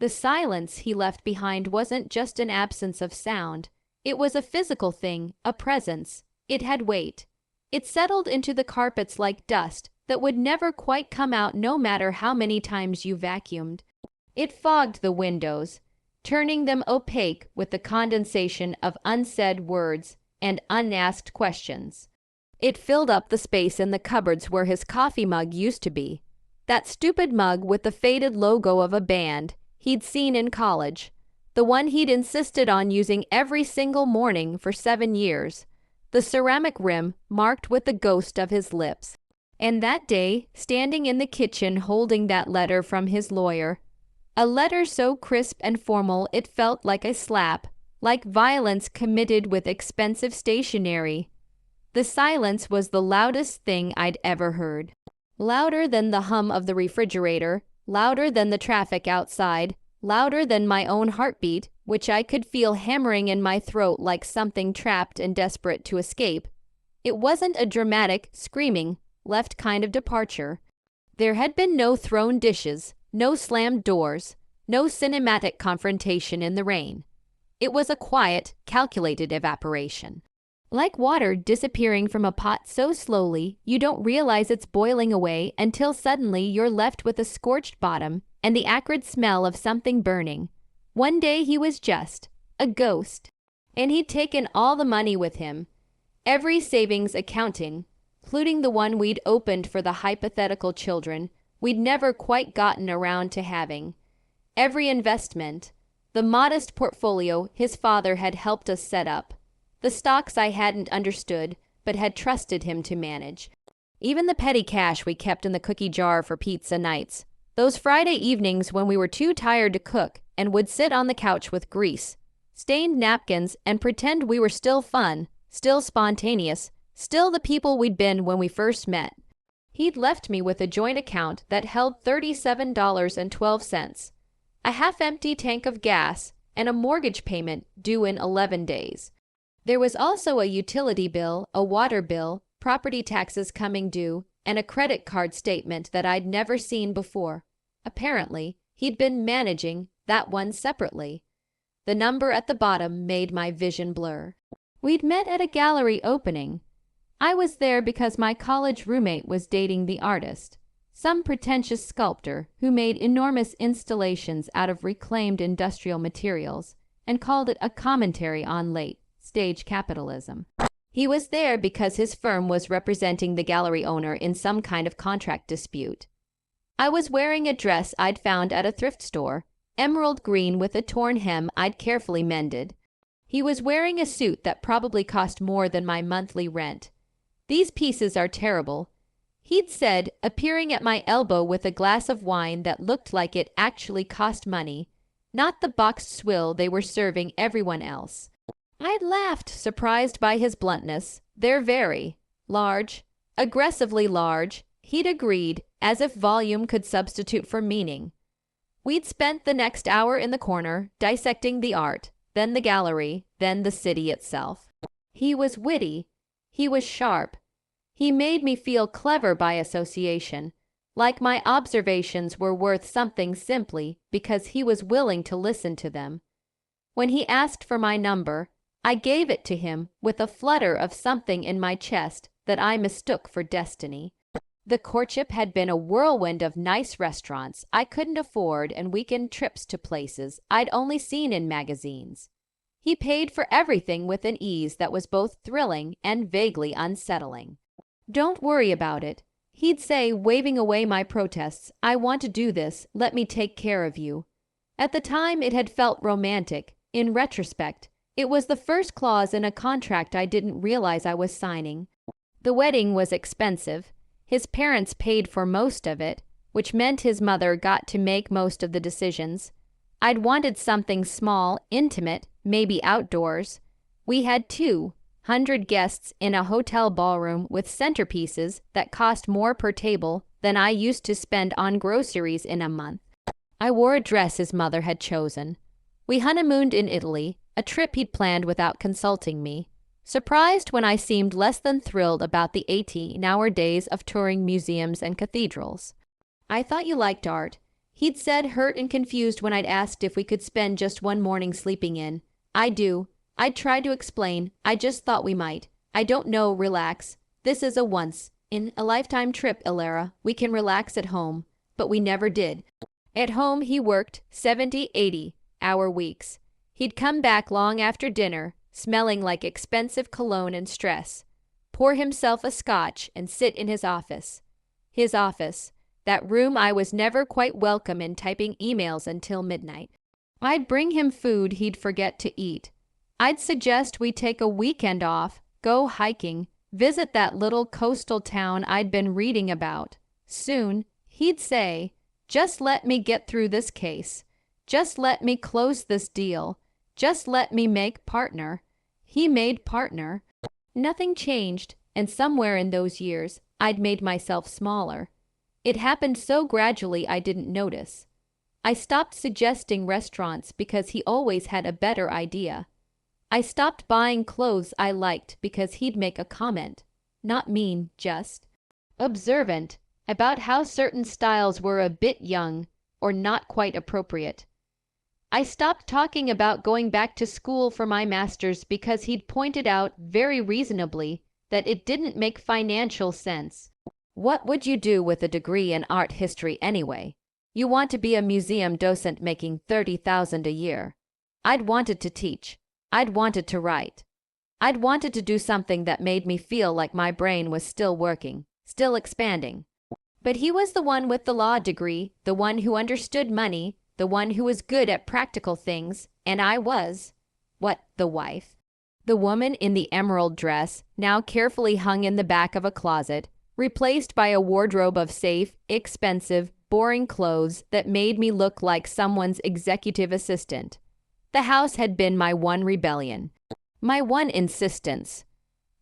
The silence he left behind wasn't just an absence of sound. It was a physical thing, a presence. It had weight. It settled into the carpets like dust that would never quite come out no matter how many times you vacuumed. It fogged the windows, turning them opaque with the condensation of unsaid words and unasked questions. It filled up the space in the cupboards where his coffee mug used to be. That stupid mug with the faded logo of a band he'd seen in college. The one he'd insisted on using every single morning for 7 years. The ceramic rim marked with the ghost of his lips. And that day, standing in the kitchen holding that letter from his lawyer, a letter so crisp and formal it felt like a slap, like violence committed with expensive stationery. The silence was the loudest thing I'd ever heard. Louder than the hum of the refrigerator, louder than the traffic outside, louder than my own heartbeat, which I could feel hammering in my throat like something trapped and desperate to escape. It wasn't a dramatic, screaming, left kind of departure. There had been no thrown dishes, no slammed doors, no cinematic confrontation in the rain. It was a quiet, calculated evaporation. Like water disappearing from a pot so slowly you don't realize it's boiling away until suddenly you're left with a scorched bottom and the acrid smell of something burning. One day he was just a ghost, and he'd taken all the money with him, every savings accounting, including the one we'd opened for the hypothetical children we'd never quite gotten around to having, every investment, the modest portfolio his father had helped us set up, the stocks I hadn't understood but had trusted him to manage, even the petty cash we kept in the cookie jar for pizza nights, those Friday evenings when we were too tired to cook and would sit on the couch with grease, stained napkins, and pretend we were still fun, still spontaneous, still the people we'd been when we first met. He'd left me with a joint account that held $37.12, a half-empty tank of gas, and a mortgage payment due in 11 days. There was also a utility bill, a water bill, property taxes coming due, and a credit card statement that I'd never seen before. Apparently, he'd been managing that one separately. The number at the bottom made my vision blur. We'd met at a gallery opening. I was there because my college roommate was dating the artist, some pretentious sculptor who made enormous installations out of reclaimed industrial materials and called it a commentary on late-stage capitalism. He was there because his firm was representing the gallery owner in some kind of contract dispute. I was wearing a dress I'd found at a thrift store, emerald green with a torn hem I'd carefully mended. He was wearing a suit that probably cost more than my monthly rent. "These pieces are terrible," he'd said, appearing at my elbow with a glass of wine that looked like it actually cost money, not the boxed swill they were serving everyone else. I'd laughed, surprised by his bluntness. "They're very large, aggressively large," he'd agreed, as if volume could substitute for meaning. We'd spent the next hour in the corner, dissecting the art, then the gallery, then the city itself. He was witty. He was sharp. He made me feel clever by association, like my observations were worth something simply because he was willing to listen to them. When he asked for my number, I gave it to him with a flutter of something in my chest that I mistook for destiny. The courtship had been a whirlwind of nice restaurants I couldn't afford and weekend trips to places I'd only seen in magazines. He paid for everything with an ease that was both thrilling and vaguely unsettling. "Don't worry about it," he'd say, waving away my protests. "I want to do this. Let me take care of you." At the time it had felt romantic. In retrospect, it was the first clause in a contract I didn't realize I was signing. The wedding was expensive. His parents paid for most of it, which meant his mother got to make most of the decisions. I'd wanted something small, intimate, maybe outdoors. We had 200 guests in a hotel ballroom with centerpieces that cost more per table than I used to spend on groceries in a month. I wore a dress his mother had chosen. We honeymooned in Italy, a trip he'd planned without consulting me. Surprised when I seemed less than thrilled about the 18-hour days of touring museums and cathedrals. "I thought you liked art," He'd said, hurt and confused, when I'd asked if we could spend just one morning sleeping in. I'd tried to explain. I just thought we might. I don't know, relax. This is a once-in-a-lifetime trip, ð´'''. We can relax at home. But we never did. At home, he worked 70, 80-hour weeks. He'd come back long after dinner, smelling like expensive cologne and stress, pour himself a scotch and sit in his office. His office, that room I was never quite welcome in, typing emails until midnight. I'd bring him food he'd forget to eat. I'd suggest we take a weekend off, go hiking, visit that little coastal town I'd been reading about. Soon, he'd say, just let me get through this case. Just let me close this deal. Just let me make partner. He made partner. Nothing changed, and somewhere in those years, I'd made myself smaller. It happened so gradually I didn't notice. I stopped suggesting restaurants because he always had a better idea. I stopped buying clothes I liked because he'd make a comment. Not mean, just observant about how certain styles were a bit young or not quite appropriate. I stopped talking about going back to school for my master's because he'd pointed out very reasonably that it didn't make financial sense. What would you do with a degree in art history anyway? You want to be a museum docent making $30,000 a year. I'd wanted to teach. I'd wanted to write. I'd wanted to do something that made me feel like my brain was still working, still expanding. But he was the one with the law degree, the one who understood money, the one who was good at practical things, and I was, the wife. The woman in the emerald dress, now carefully hung in the back of a closet, replaced by a wardrobe of safe, expensive, boring clothes that made me look like someone's executive assistant. The house had been my one rebellion, my one insistence.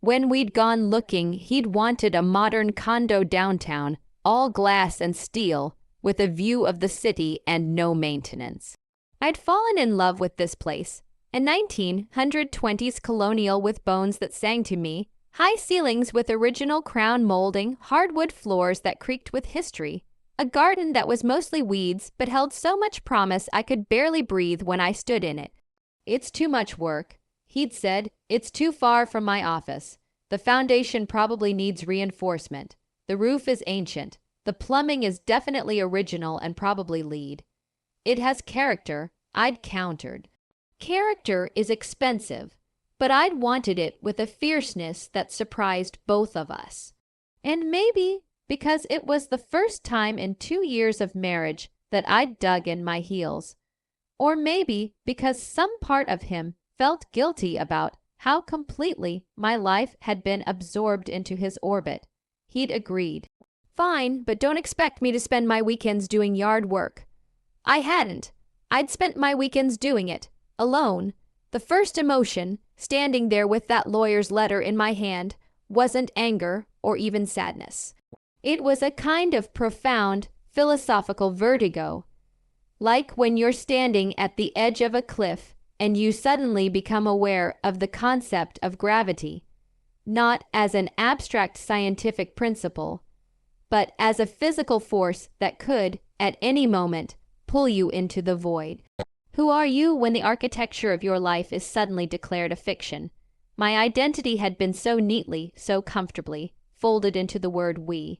When we'd gone looking, he'd wanted a modern condo downtown, all glass and steel, with a view of the city and no maintenance. I'd fallen in love with this place, a 1920s colonial with bones that sang to me, high ceilings with original crown molding, hardwood floors that creaked with history, a garden that was mostly weeds but held so much promise I could barely breathe when I stood in it. It's too much work, he'd said. It's too far from my office. The foundation probably needs reinforcement. The roof is ancient. The plumbing is definitely original and probably LEED. It has character, I'd countered. Character is expensive, but I'd wanted it with a fierceness that surprised both of us. And maybe because it was the first time in 2 years of marriage that I'd dug in my heels. Or maybe because some part of him felt guilty about how completely my life had been absorbed into his orbit. He'd agreed. Fine, but don't expect me to spend my weekends doing yard work. I hadn't. I'd spent my weekends doing it, alone. The first emotion, standing there with that lawyer's letter in my hand, wasn't anger or even sadness. It was a kind of profound, philosophical vertigo, like when you're standing at the edge of a cliff and you suddenly become aware of the concept of gravity, not as an abstract scientific principle, but as a physical force that could, at any moment, pull you into the void. Who are you when the architecture of your life is suddenly declared a fiction? My identity had been so neatly, so comfortably, folded into the word we.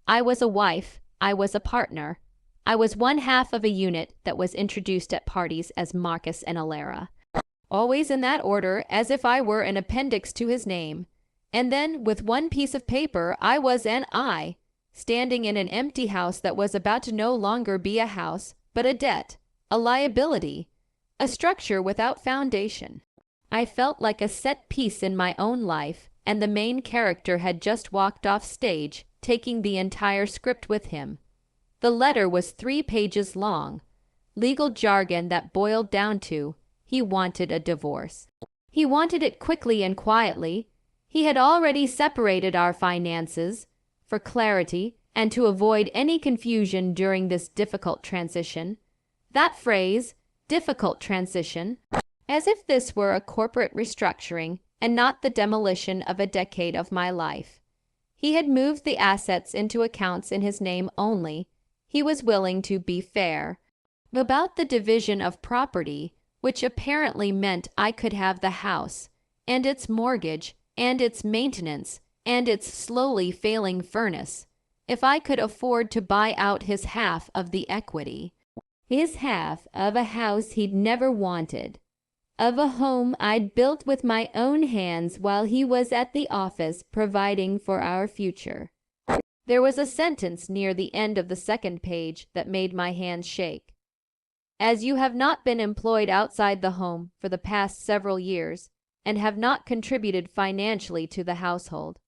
I was a wife. I was a partner. I was one half of a unit that was introduced at parties as Marcus and ð´'''. Always in that order, as if I were an appendix to his name. And then, with one piece of paper, I was an I, standing in an empty house that was about to no longer be a house, but a debt, a liability, a structure without foundation. I felt like a set piece in my own life, and the main character had just walked off stage, taking the entire script with him. The letter was 3 pages long, legal jargon that boiled down to, he wanted a divorce. He wanted it quickly and quietly. He had already separated our finances, for clarity and to avoid any confusion during this difficult transition. That phrase, difficult transition, as if this were a corporate restructuring and not the demolition of a decade of my life. He had moved the assets into accounts in his name only. He was willing to be fair about the division of property, which apparently meant I could have the house, and its mortgage, and its maintenance, and its slowly failing furnace, if I could afford to buy out his half of the equity. His half of a house he'd never wanted, of a home I'd built with my own hands while he was at the office providing for our future. There was a sentence near the end of the second page that made my hands shake. As you have not been employed outside the home for the past several years and have not contributed financially to the household,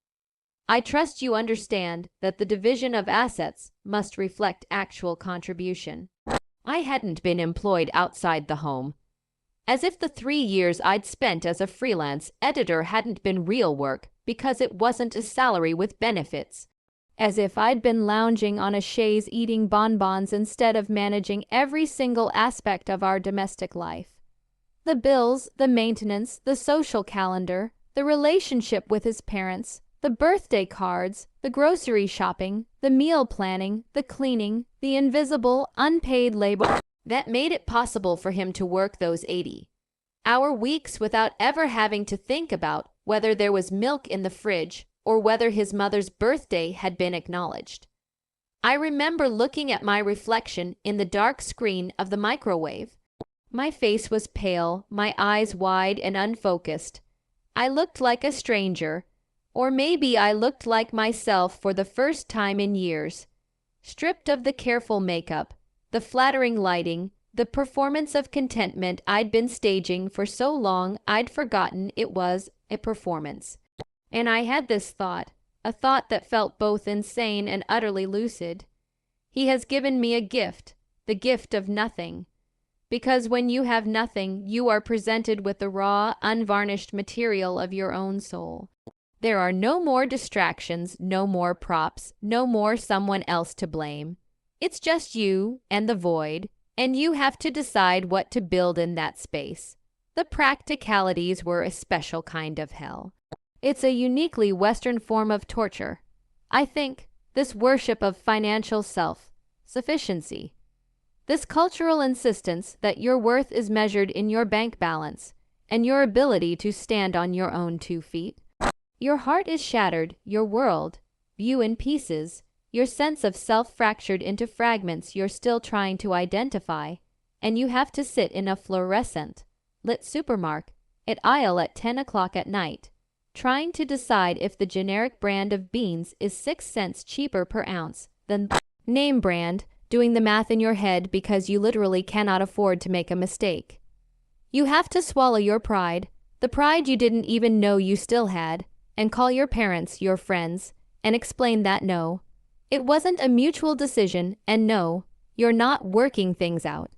I trust you understand that the division of assets must reflect actual contribution. I hadn't been employed outside the home. As if the 3 years I'd spent as a freelance editor hadn't been real work because it wasn't a salary with benefits. As if I'd been lounging on a chaise eating bonbons instead of managing every single aspect of our domestic life. The bills, the maintenance, the social calendar, the relationship with his parents, the birthday cards, the grocery shopping, the meal planning, the cleaning, the invisible, unpaid labor that made it possible for him to work those 80-hour weeks without ever having to think about whether there was milk in the fridge or whether his mother's birthday had been acknowledged. I remember looking at my reflection in the dark screen of the microwave. My face was pale, my eyes wide and unfocused. I looked like a stranger, or maybe I looked like myself for the first time in years, stripped of the careful makeup, the flattering lighting, the performance of contentment I'd been staging for so long I'd forgotten it was a performance. And I had this thought, a thought that felt both insane and utterly lucid. He has given me a gift, the gift of nothing. Because when you have nothing, you are presented with the raw, unvarnished material of your own soul. There are no more distractions, no more props, no more someone else to blame. It's just you and the void, and you have to decide what to build in that space. The practicalities were a special kind of hell. It's a uniquely Western form of torture. I think this worship of financial self-sufficiency, this cultural insistence that your worth is measured in your bank balance and your ability to stand on your own 2 feet. Your heart is shattered, your world, view in pieces, your sense of self fractured into fragments you're still trying to identify, and you have to sit in a fluorescent lit supermarket aisle at 10 o'clock at night, trying to decide if the generic brand of beans is 6 cents cheaper per ounce than name brand, doing the math in your head because you literally cannot afford to make a mistake. You have to swallow your pride, the pride you didn't even know you still had, and call your parents, your friends, and explain that no, it wasn't a mutual decision, and no, you're not working things out.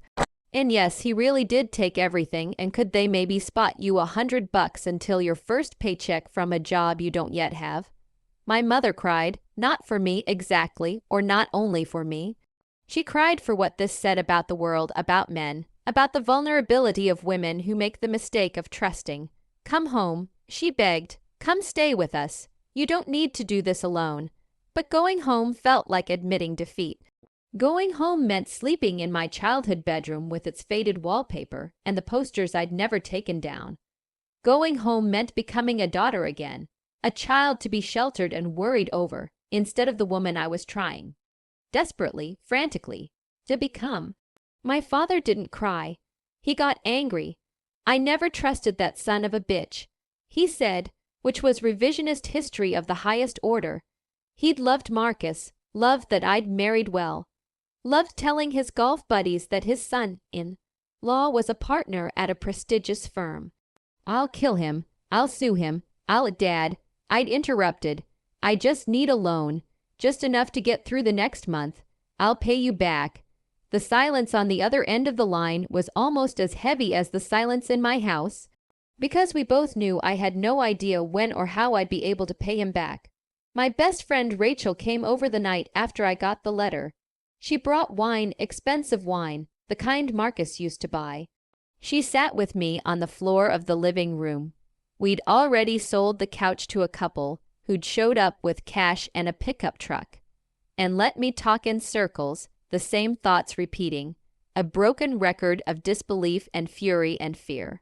And yes, he really did take everything, and could they maybe spot you $100 until your first paycheck from a job you don't yet have? My mother cried, not for me exactly, or not only for me. She cried for what this said about the world, about men, about the vulnerability of women who make the mistake of trusting. Come home, she begged. Come stay with us. You don't need to do this alone. But going home felt like admitting defeat. Going home meant sleeping in my childhood bedroom with its faded wallpaper and the posters I'd never taken down. Going home meant becoming a daughter again, a child to be sheltered and worried over, instead of the woman I was trying, desperately, frantically, to become. My father didn't cry. He got angry. I never trusted that son of a bitch. He said, which was revisionist history of the highest order, he'd loved Marcus, loved that I'd married well, loved telling his golf buddies that his son-in-law was a partner at a prestigious firm. I'll kill him. I'll sue him. Dad, I'd interrupted. I just need a loan, just enough to get through the next month. I'll pay you back. The silence on the other end of the line was almost as heavy as the silence in my house, because we both knew I had no idea when or how I'd be able to pay him back. My best friend Rachel came over the night after I got the letter. She brought wine, expensive wine, the kind Marcus used to buy. She sat with me on the floor of the living room. We'd already sold the couch to a couple who'd showed up with cash and a pickup truck, and let me talk in circles the same thoughts repeating, a broken record of disbelief and fury and fear.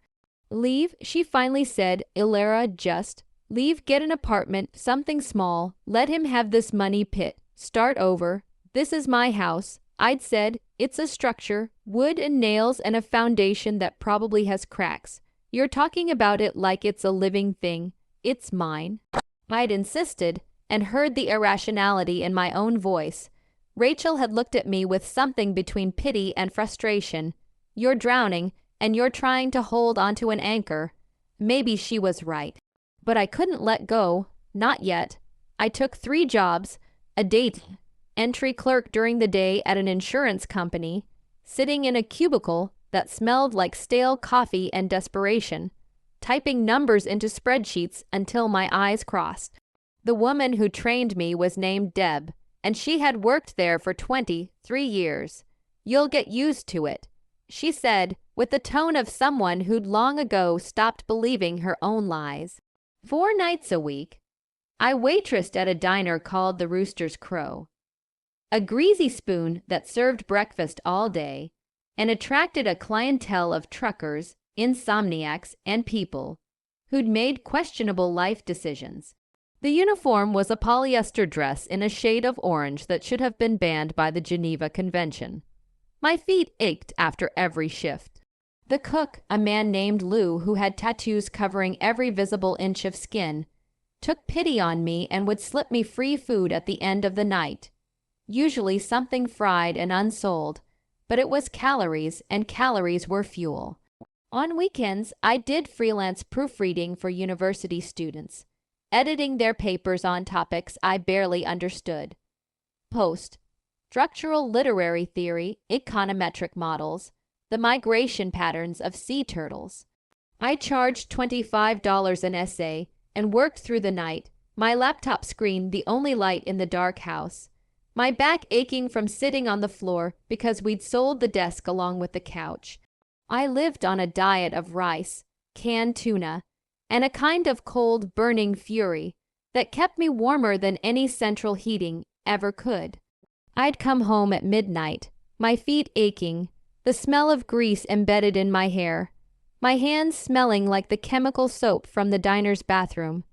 Leave, she finally said, ð´''', just leave, get an apartment, something small, let him have this money pit, start over. This is my house. I'd said, it's a structure, wood and nails and a foundation that probably has cracks. You're talking about it like it's a living thing. It's mine. I'd insisted, and heard the irrationality in my own voice. Rachel had looked at me with something between pity and frustration. You're drowning, and you're trying to hold onto an anchor. Maybe she was right. But I couldn't let go. Not yet. I took 3 jobs, a data entry clerk during the day at an insurance company, sitting in a cubicle that smelled like stale coffee and desperation, typing numbers into spreadsheets until my eyes crossed. The woman who trained me was named Deb, and she had worked there for 23 years. You'll get used to it, she said, with the tone of someone who'd long ago stopped believing her own lies. 4 nights a week, I waitressed at a diner called the Rooster's Crow, a greasy spoon that served breakfast all day and attracted a clientele of truckers, insomniacs, and people who'd made questionable life decisions. The uniform was a polyester dress in a shade of orange that should have been banned by the Geneva Convention. My feet ached after every shift. The cook, a man named Lou who had tattoos covering every visible inch of skin, took pity on me and would slip me free food at the end of the night. Usually something fried and unsold, but it was calories, and calories were fuel. On weekends, I did freelance proofreading for university students, editing their papers on topics I barely understood. Structural literary theory, econometric models, the migration patterns of sea turtles. I charged $25 an essay and worked through the night, my laptop screen the only light in the dark house, my back aching from sitting on the floor because we'd sold the desk along with the couch. I lived on a diet of rice, canned tuna, and a kind of cold, burning fury that kept me warmer than any central heating ever could. I'd come home at midnight, my feet aching, the smell of grease embedded in my hair, my hands smelling like the chemical soap from the diner's bathroom,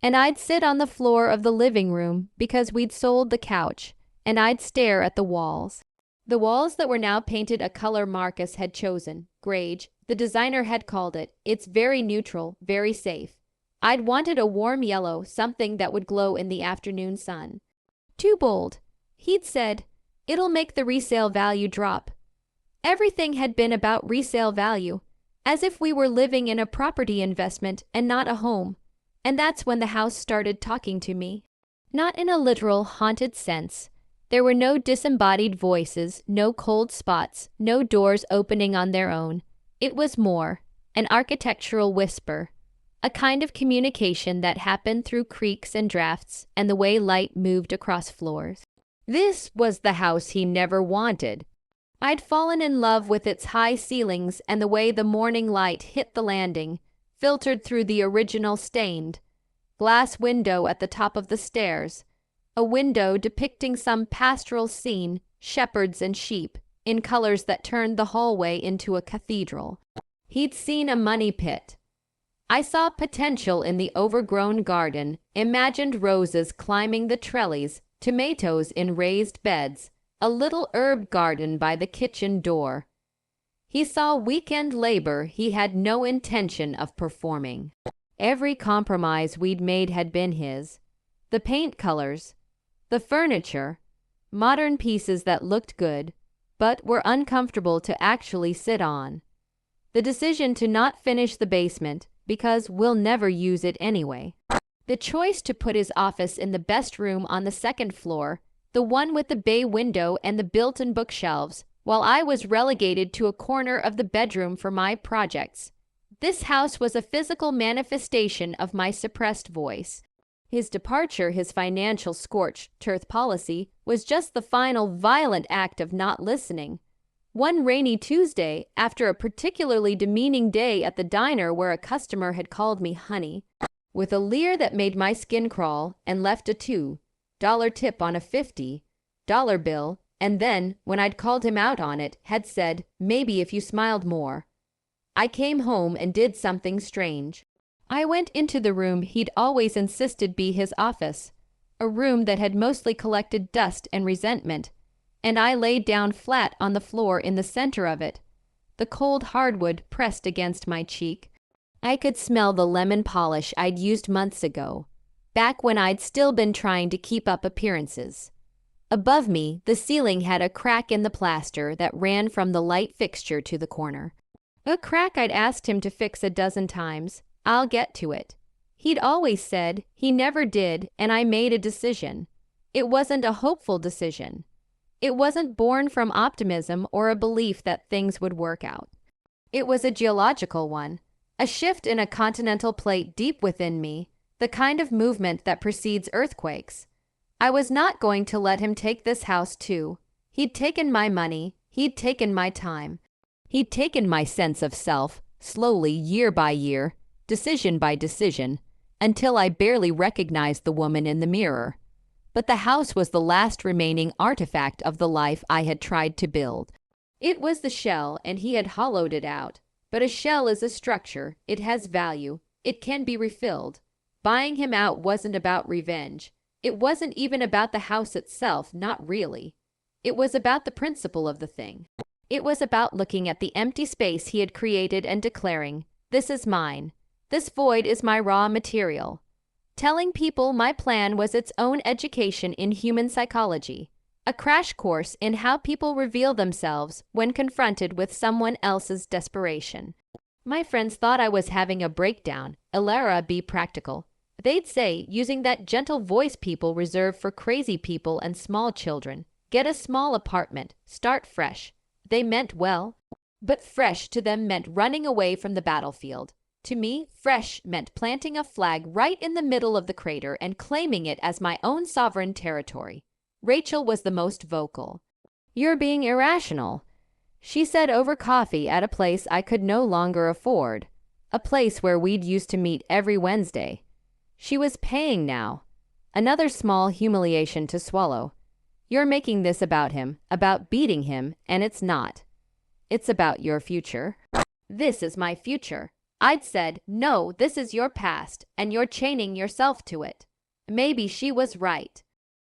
and I'd sit on the floor of the living room because we'd sold the couch, and I'd stare at the walls. The walls that were now painted a color Marcus had chosen, grage. The designer had called it. It's very neutral, very safe. I'd wanted a warm yellow, something that would glow in the afternoon sun. Too bold. He'd said, it'll make the resale value drop. Everything had been about resale value, as if we were living in a property investment and not a home. And that's when the house started talking to me. Not in a literal, haunted sense. There were no disembodied voices, no cold spots, no doors opening on their own. It was more, an architectural whisper, a kind of communication that happened through creaks and drafts and the way light moved across floors. This was the house he never wanted. I'd fallen in love with its high ceilings and the way the morning light hit the landing, filtered through the original stained glass window at the top of the stairs, a window depicting some pastoral scene, shepherds and sheep, in colors that turned the hallway into a cathedral. He'd seen a money pit. I saw potential in the overgrown garden, imagined roses climbing the trellis, tomatoes in raised beds, a little herb garden by the kitchen door. He saw weekend labor he had no intention of performing. Every compromise we'd made had been his. The paint colors, the furniture, modern pieces that looked good, but were uncomfortable to actually sit on. The decision to not finish the basement because we'll never use it anyway. The choice to put his office in the best room on the second floor, the one with the bay window and the built-in bookshelves, while I was relegated to a corner of the bedroom for my projects. This house was a physical manifestation of my suppressed voice. His departure, his financial scorched earth policy, was just the final violent act of not listening. One rainy Tuesday, after a particularly demeaning day at the diner where a customer had called me honey, with a leer that made my skin crawl and left a $2 tip on a $50 bill, And then, when I'd called him out on it, had said, maybe if you smiled more. I came home and did something strange. I went into the room he'd always insisted be his office, a room that had mostly collected dust and resentment, and I laid down flat on the floor in the center of it, the cold hardwood pressed against my cheek. I could smell the lemon polish I'd used months ago, back when I'd still been trying to keep up appearances. Above me, the ceiling had a crack in the plaster that ran from the light fixture to the corner. A crack I'd asked him to fix a dozen times. I'll get to it. He'd always said he never did, and I made a decision. It wasn't a hopeful decision. It wasn't born from optimism or a belief that things would work out. It was a geological one, a shift in a continental plate deep within me, the kind of movement that precedes earthquakes. I was not going to let him take this house too. He'd taken my money, he'd taken my time. He'd taken my sense of self, slowly, year by year, decision by decision, until I barely recognized the woman in the mirror. But the house was the last remaining artifact of the life I had tried to build. It was the shell, and he had hollowed it out. But a shell is a structure. It has value. It can be refilled. Buying him out wasn't about revenge. It wasn't even about the house itself, not really. It was about the principle of the thing. It was about looking at the empty space he had created and declaring, "This is mine. This void is my raw material." Telling people my plan was its own education in human psychology, a crash course in how people reveal themselves when confronted with someone else's desperation. My friends thought I was having a breakdown. ð´''', be practical. They'd say, using that gentle voice people reserve for crazy people and small children, get a small apartment, start fresh. They meant well, but fresh to them meant running away from the battlefield. To me, fresh meant planting a flag right in the middle of the crater and claiming it as my own sovereign territory. Rachel was the most vocal. "You're being irrational," she said over coffee at a place I could no longer afford, a place where we'd used to meet every Wednesday. She was paying now. Another small humiliation to swallow. "You're making this about him, about beating him, and it's not. It's about your future." "This is my future." I'd said, "No, this is your past, and you're chaining yourself to it." Maybe she was right.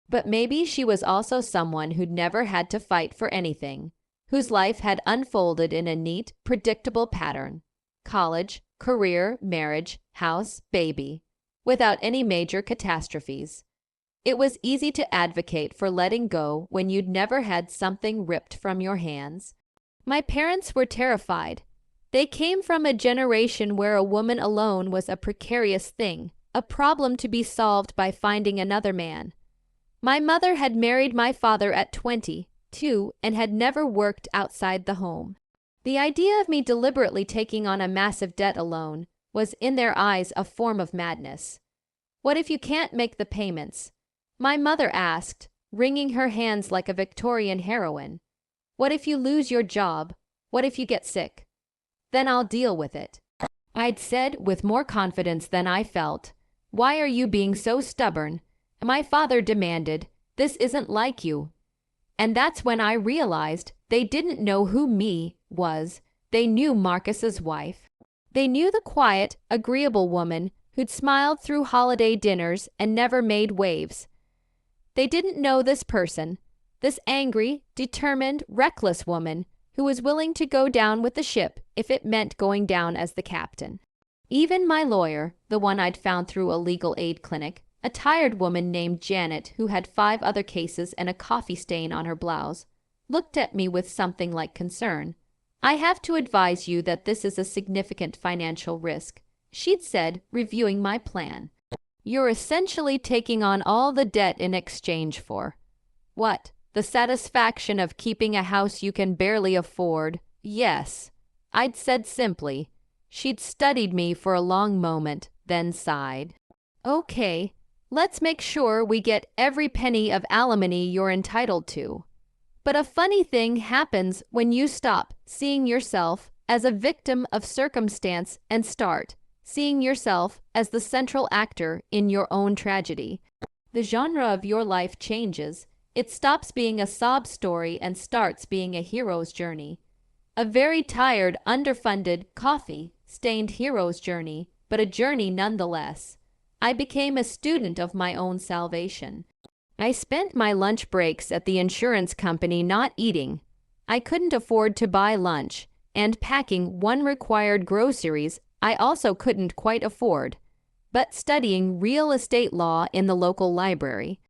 But maybe she was also someone who'd never had to fight for anything, whose life had unfolded in a neat, predictable pattern. College, career, marriage, house, baby, without any major catastrophes. It was easy to advocate for letting go when you'd never had something ripped from your hands. My parents were terrified. They came from a generation where a woman alone was a precarious thing, a problem to be solved by finding another man. My mother had married my father at 22 and had never worked outside the home. The idea of me deliberately taking on a massive debt alone was, in their eyes, a form of madness. "What if you can't make the payments?" my mother asked, wringing her hands like a Victorian heroine. "What if you lose your job? What if you get sick?" "Then I'll deal with it," I'd said with more confidence than I felt. "Why are you being so stubborn?" my father demanded. "This isn't like you." And that's when I realized they didn't know who me was. They knew Marcus's wife. They knew the quiet, agreeable woman who'd smiled through holiday dinners and never made waves. They didn't know this person, this angry, determined, reckless woman who was willing to go down with the ship if it meant going down as the captain. Even my lawyer, the one I'd found through a legal aid clinic, a tired woman named Janet who had 5 other cases and a coffee stain on her blouse, looked at me with something like concern. "I have to advise you that this is a significant financial risk," she'd said, reviewing my plan. "You're essentially taking on all the debt in exchange for what? The satisfaction of keeping a house you can barely afford." "Yes," I'd said simply. She'd studied me for a long moment, then sighed. "Okay, let's make sure we get every penny of alimony you're entitled to." But a funny thing happens when you stop seeing yourself as a victim of circumstance and start seeing yourself as the central actor in your own tragedy. The genre of your life changes. It stops being a sob story and starts being a hero's journey. A very tired, underfunded, coffee-stained hero's journey, but a journey nonetheless. I became a student of my own salvation. I spent my lunch breaks at the insurance company not eating. I couldn't afford to buy lunch, and packing one required groceries I also couldn't quite afford, but studying real estate law in the local library.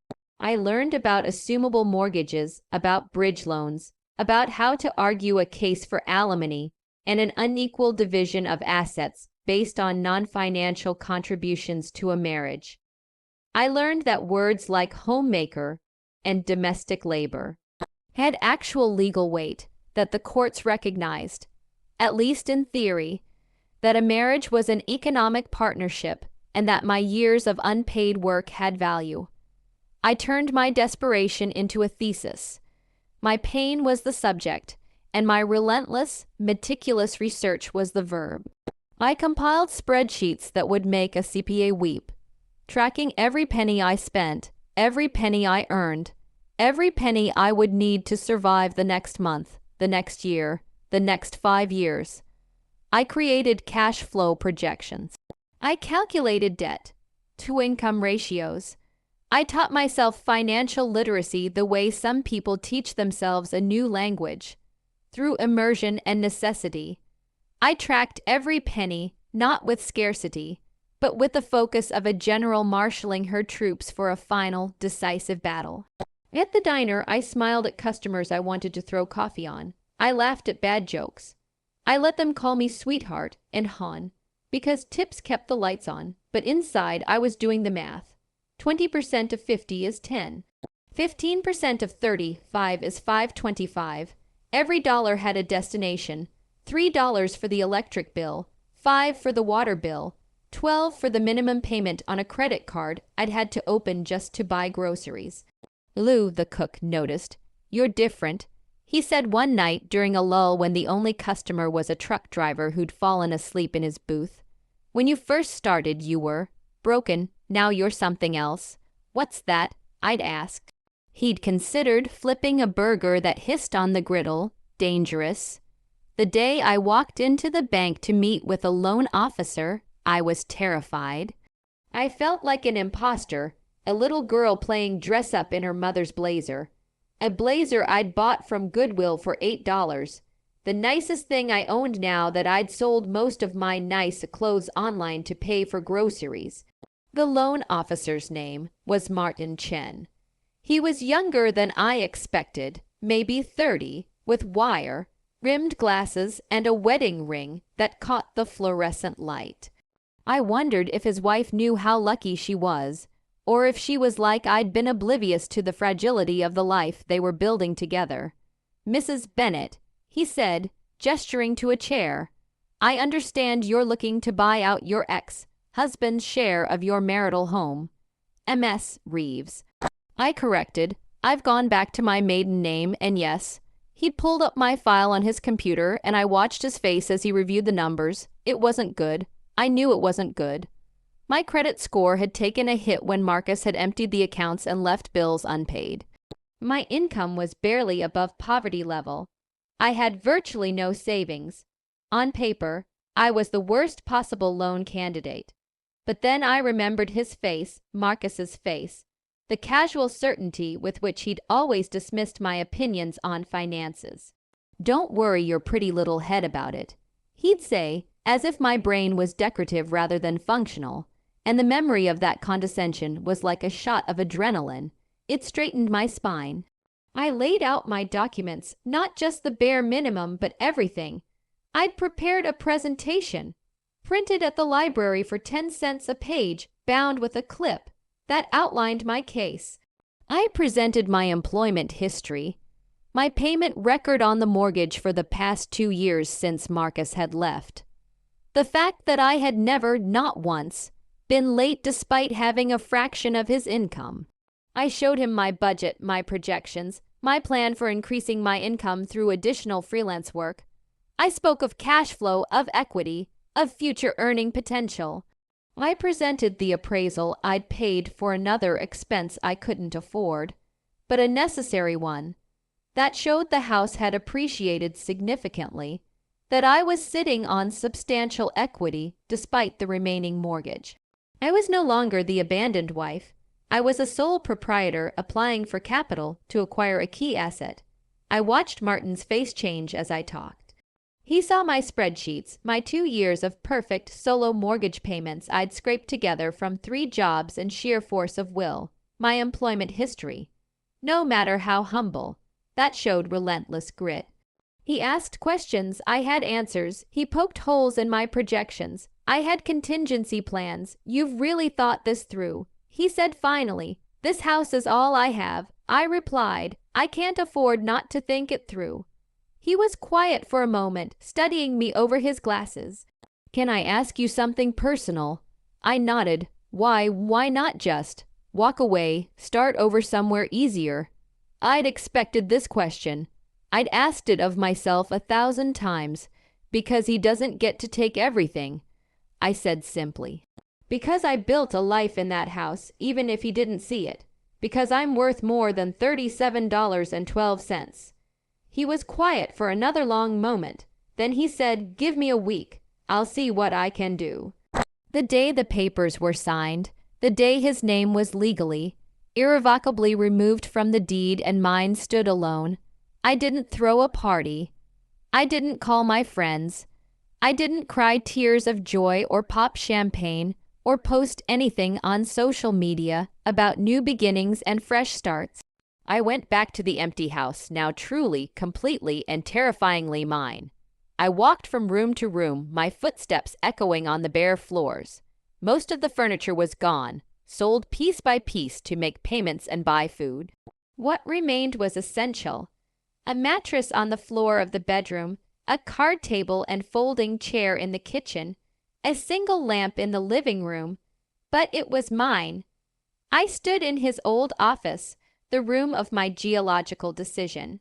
I learned about assumable mortgages, about bridge loans, about how to argue a case for alimony and an unequal division of assets based on non-financial contributions to a marriage. I learned that words like homemaker and domestic labor had actual legal weight, that the courts recognized, at least in theory, that a marriage was an economic partnership and that my years of unpaid work had value. I turned my desperation into a thesis. My pain was the subject, and my relentless, meticulous research was the verb. I compiled spreadsheets that would make a CPA weep, tracking every penny I spent, every penny I earned, every penny I would need to survive the next month, the next year, the next 5 years. I created cash flow projections. I calculated debt to income ratios. I taught myself financial literacy the way some people teach themselves a new language, through immersion and necessity. I tracked every penny, not with scarcity, but with the focus of a general marshaling her troops for a final, decisive battle. At the diner, I smiled at customers I wanted to throw coffee on. I laughed at bad jokes. I let them call me sweetheart and hon, because tips kept the lights on, but inside I was doing the math. 20% of 50 is 10. 15% of 35 is 525. Every dollar had a destination. $3 for the electric bill, $5 for the water bill, $12 for the minimum payment on a credit card I'd had to open just to buy groceries. Lou, the cook, noticed. "You're different," he said one night during a lull when the only customer was a truck driver who'd fallen asleep in his booth. "When you first started, you were broken. Now you're something else." "What's that?" I'd asked. He'd considered flipping a burger that hissed on the griddle. Dangerous. The day I walked into the bank to meet with a loan officer, I was terrified. I felt like an imposter, a little girl playing dress-up in her mother's blazer. A blazer I'd bought from Goodwill for $8. The nicest thing I owned now that I'd sold most of my nice clothes online to pay for groceries. The loan officer's name was Martin Chen. He was younger than I expected, maybe 30, with wire, rimmed glasses, and a wedding ring that caught the fluorescent light. I wondered if his wife knew how lucky she was, or if she was like I'd been oblivious to the fragility of the life they were building together. "Mrs. Bennet," he said, gesturing to a chair, "I understand you're looking to buy out your ex-husband's share of your marital home. M.S. Reeves." I corrected. "I've gone back to my maiden name, and yes." He'd pulled up my file on his computer, and I watched his face as he reviewed the numbers. It wasn't good. I knew it wasn't good. My credit score had taken a hit when Marcus had emptied the accounts and left bills unpaid. My income was barely above poverty level. I had virtually no savings. On paper, I was the worst possible loan candidate. But then I remembered his face, Marcus's face, the casual certainty with which he'd always dismissed my opinions on finances. "Don't worry your pretty little head about it," he'd say, as if my brain was decorative rather than functional, and the memory of that condescension was like a shot of adrenaline. It straightened my spine. I laid out my documents, not just the bare minimum, but everything. I'd prepared a presentation, printed at the library for 10 cents a page, bound with a clip, that outlined my case. I presented my employment history, my payment record on the mortgage for the past 2 years since Marcus had left, the fact that I had never, not once, been late despite having a fraction of his income. I showed him my budget, my projections, my plan for increasing my income through additional freelance work. I spoke of cash flow, of equity, of future earning potential. I presented the appraisal I'd paid for another expense I couldn't afford. but a necessary one. That showed the house had appreciated significantly, that I was sitting on substantial equity despite the remaining mortgage. I was no longer the abandoned wife. I was a sole proprietor applying for capital to acquire a key asset. I watched Martin's face change as I talked. He saw my spreadsheets, my 2 years of perfect solo mortgage payments I'd scraped together from 3 jobs and sheer force of will, my employment history. No matter how humble, that showed relentless grit. He asked questions, I had answers. He poked holes in my projections. I had contingency plans. You've really thought this through. He said finally, this house is all I have. I replied, I can't afford not to think it through. He was quiet for a moment, studying me over his glasses. Can I ask you something personal? I nodded. Why not just walk away, start over somewhere easier? I'd expected this question. I'd asked it of myself 1,000 times. Because he doesn't get to take everything, I said simply. Because I built a life in that house, even if he didn't see it. Because I'm worth more than $37.12. He was quiet for another long moment. Then he said, give me a week. I'll see what I can do. The day the papers were signed, the day his name was legally, irrevocably removed from the deed and mine stood alone, I didn't throw a party. I didn't call my friends. I didn't cry tears of joy or pop champagne or post anything on social media about new beginnings and fresh starts. I went back to the empty house, now truly, completely, and terrifyingly mine. I walked from room to room, my footsteps echoing on the bare floors. Most of the furniture was gone, sold piece by piece to make payments and buy food. What remained was essential. A mattress on the floor of the bedroom, a card table and folding chair in the kitchen, a single lamp in the living room, but it was mine. I stood in his old office, the room of my geological decision,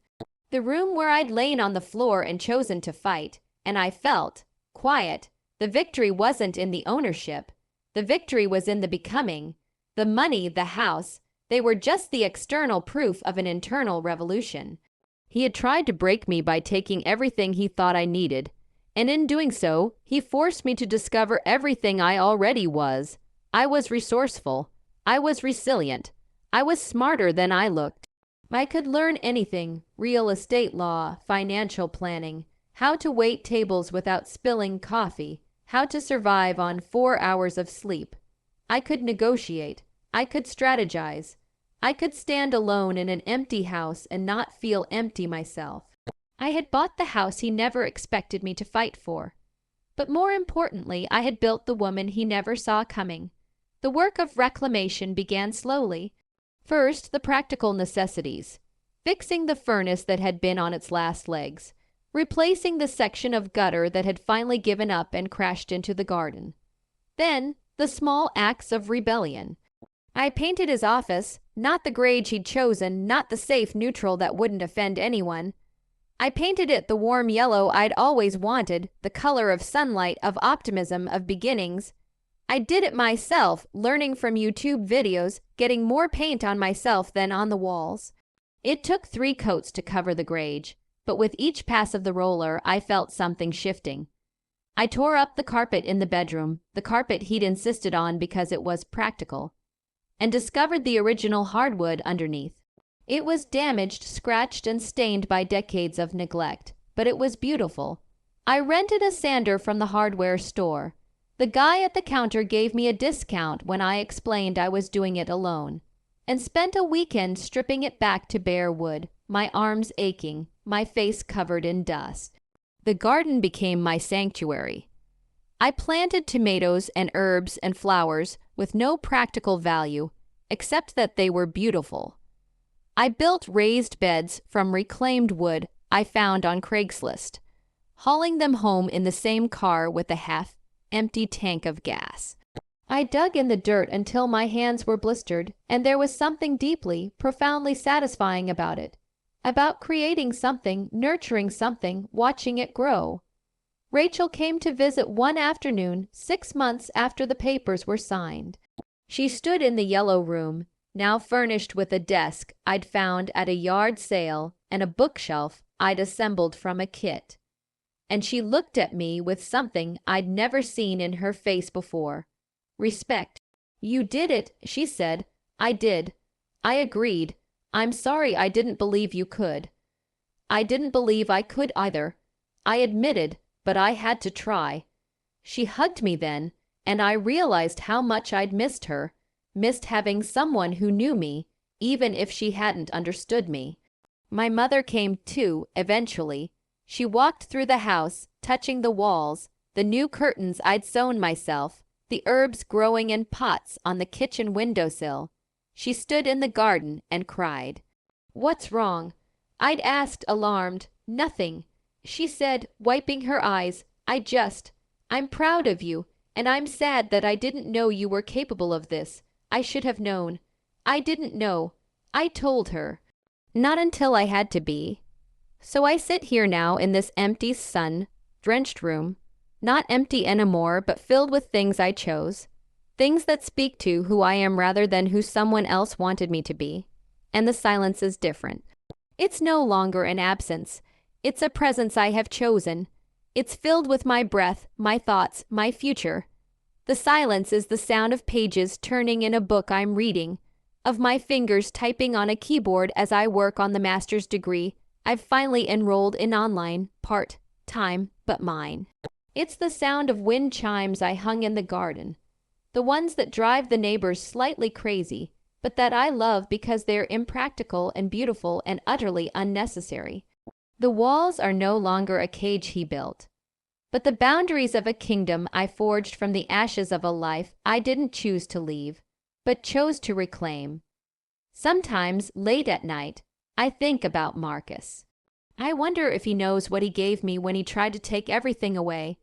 the room where I'd lain on the floor and chosen to fight, and I felt quiet. The victory wasn't in the ownership. The victory was in the becoming. The money, the house, they were just the external proof of an internal revolution. He had tried to break me by taking everything he thought I needed, and in doing so, he forced me to discover everything I already was. I was resourceful. I was resilient. I was smarter than I looked. I could learn anything: real estate law, financial planning, how to wait tables without spilling coffee, how to survive on 4 hours of sleep. I could negotiate. I could strategize. I could stand alone in an empty house and not feel empty myself. I had bought the house he never expected me to fight for. But more importantly, I had built the woman he never saw coming. The work of reclamation began slowly. First, the practical necessities. Fixing the furnace that had been on its last legs. Replacing the section of gutter that had finally given up and crashed into the garden. Then, the small acts of rebellion. I painted his office, not the grade he'd chosen, not the safe neutral that wouldn't offend anyone. I painted it the warm yellow I'd always wanted, the color of sunlight, of optimism, of beginnings. I did it myself, learning from YouTube videos, getting more paint on myself than on the walls. It took 3 coats to cover the grade, but with each pass of the roller, I felt something shifting. I tore up the carpet in the bedroom, the carpet he'd insisted on because it was practical, and discovered the original hardwood underneath. It was damaged, scratched, and stained by decades of neglect, but it was beautiful. I rented a sander from the hardware store. The guy at the counter gave me a discount when I explained I was doing it alone, and spent a weekend stripping it back to bare wood, my arms aching, my face covered in dust. The garden became my sanctuary. I planted tomatoes and herbs and flowers with no practical value, except that they were beautiful. I built raised beds from reclaimed wood I found on Craigslist, hauling them home in the same car with a half-empty tank of gas. I dug in the dirt until my hands were blistered, and there was something deeply, profoundly satisfying about it, about creating something, nurturing something, watching it grow. Rachel came to visit one afternoon, 6 months after the papers were signed. She stood in the yellow room, now furnished with a desk I'd found at a yard sale and a bookshelf I'd assembled from a kit. And she looked at me with something I'd never seen in her face before. Respect. "You did it," she said. "I did." I agreed. "I'm sorry I didn't believe you could." "I didn't believe I could either," I admitted, "but I had to try." She hugged me then, and I realized how much I'd missed her, missed having someone who knew me, even if she hadn't understood me. My mother came too, eventually. She walked through the house, touching the walls, the new curtains I'd sewn myself, the herbs growing in pots on the kitchen windowsill. She stood in the garden and cried. "What's wrong?" I'd asked, alarmed. "Nothing," she said, wiping her eyes. I'm proud of you, and I'm sad that I didn't know you were capable of this. I should have known." I didn't know, I told her. Not until I had to be. So I sit here now in this empty, sun-drenched room, not empty anymore, but filled with things I chose, things that speak to who I am rather than who someone else wanted me to be. And the silence is different. It's no longer an absence. It's a presence I have chosen. It's filled with my breath, my thoughts, my future. The silence is the sound of pages turning in a book I'm reading, of my fingers typing on a keyboard as I work on the master's degree I've finally enrolled in online, part-time, but mine. It's the sound of wind chimes I hung in the garden, the ones that drive the neighbors slightly crazy, but that I love because they're impractical and beautiful and utterly unnecessary. The walls are no longer a cage he built, but the boundaries of a kingdom I forged from the ashes of a life I didn't choose to leave, but chose to reclaim. Sometimes, late at night, I think about Marcus. I wonder if he knows what he gave me when he tried to take everything away.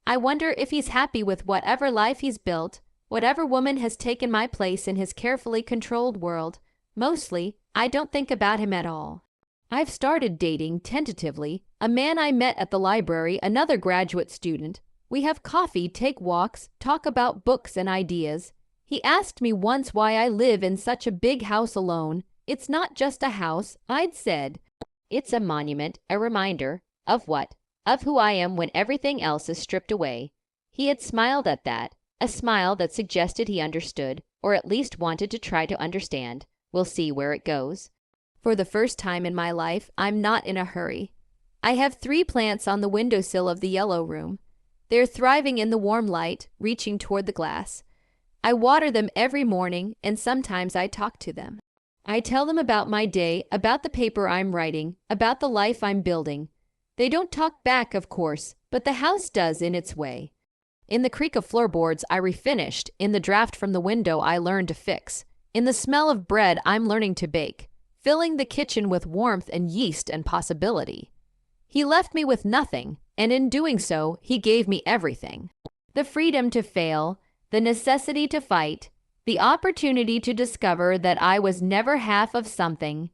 I wonder if he's happy with whatever life he's built, whatever woman has taken my place in his carefully controlled world. Mostly, I don't think about him at all. I've started dating, tentatively, a man I met at the library, another graduate student. We have coffee, take walks, talk about books and ideas. He asked me once why I live in such a big house alone. It's not just a house, I'd said. It's a monument, a reminder. Of what? Of who I am when everything else is stripped away. He had smiled at that, a smile that suggested he understood, or at least wanted to try to understand. We'll see where it goes. For the first time in my life, I'm not in a hurry. I have 3 plants on the windowsill of the yellow room. They're thriving in the warm light, reaching toward the glass. I water them every morning, and sometimes I talk to them. I tell them about my day, about the paper I'm writing, about the life I'm building. They don't talk back, of course, but the house does in its way. In the creak of floorboards I refinished, in the draft from the window I learned to fix, in the smell of bread I'm learning to bake, filling the kitchen with warmth and yeast and possibility. He left me with nothing, and in doing so, he gave me everything. The freedom to fail, the necessity to fight, the opportunity to discover that I was never half of something.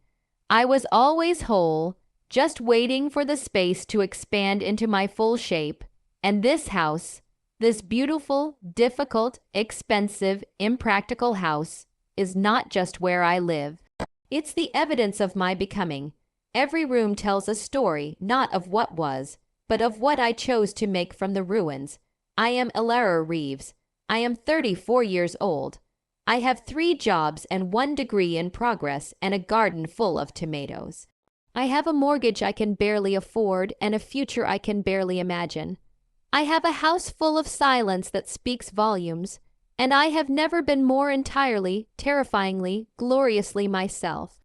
I was always whole, just waiting for the space to expand into my full shape. And this house, this beautiful, difficult, expensive, impractical house, is not just where I live. It's the evidence of my becoming. Every room tells a story, not of what was, but of what I chose to make from the ruins. I am ð´'ła Reeves. I am 34 years old. I have 3 jobs and 1 degree in progress and a garden full of tomatoes. I have a mortgage I can barely afford and a future I can barely imagine. I have a house full of silence that speaks volumes, and I have never been more entirely, terrifyingly, gloriously myself.